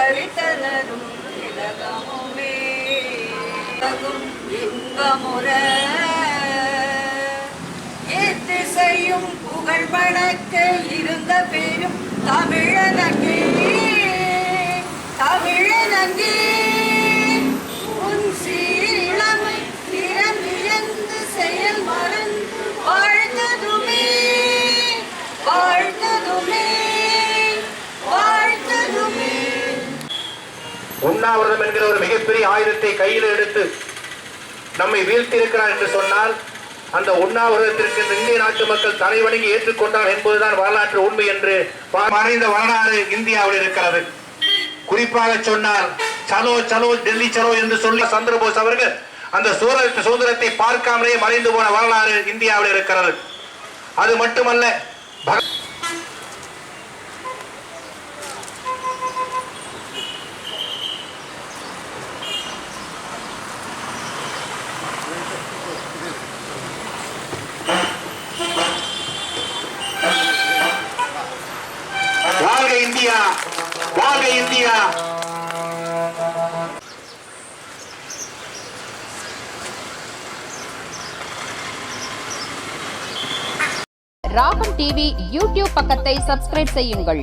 தரித்தனரும் திலகமுமே இன்பமுற எத்திசையும் புகழ் வணக்க இருந்த பேரும் தமிழனங்கே தமிழனங்கே உன் சீரிழமை திறமிழந்து செயல் மறந்து வாழ்ந்ததுமே வாழ்ந்ததுமே வாழ்ந்ததுமே. உண்ணாவிரதம் என்கிற ஒரு மிகப்பெரிய ஆயுதத்தை கையில் எடுத்து நம்மை வீழ்த்தியிருக்கிறார் என்று சொன்னால் அந்த உண்ணாவிரதத்திற்கு இந்திய நாட்டு மக்கள் தலைவணங்கி ஏற்றுக்கொண்டார் என்பதுதான் வரலாற்று உண்மை என்று மறைந்த வரலாறு இந்தியாவில் இருக்கிறது. குறிப்பாக சொன்னால் சலோ சலோ டெல்லி சலோ என்று சொல்லி சந்திரபோஸ் அவர்கள் அந்த சுதந்திரத்தை பார்க்காமலே மறைந்து போன வரலாறு இந்தியாவில் இருக்கிறது. அது மட்டுமல்ல, வாழ்க இந்தியா, வாழ்க இந்தியா. ராகம் டிவி யூடியூப் பக்கத்தை சப்ஸ்கிரைப் செய்யுங்கள்.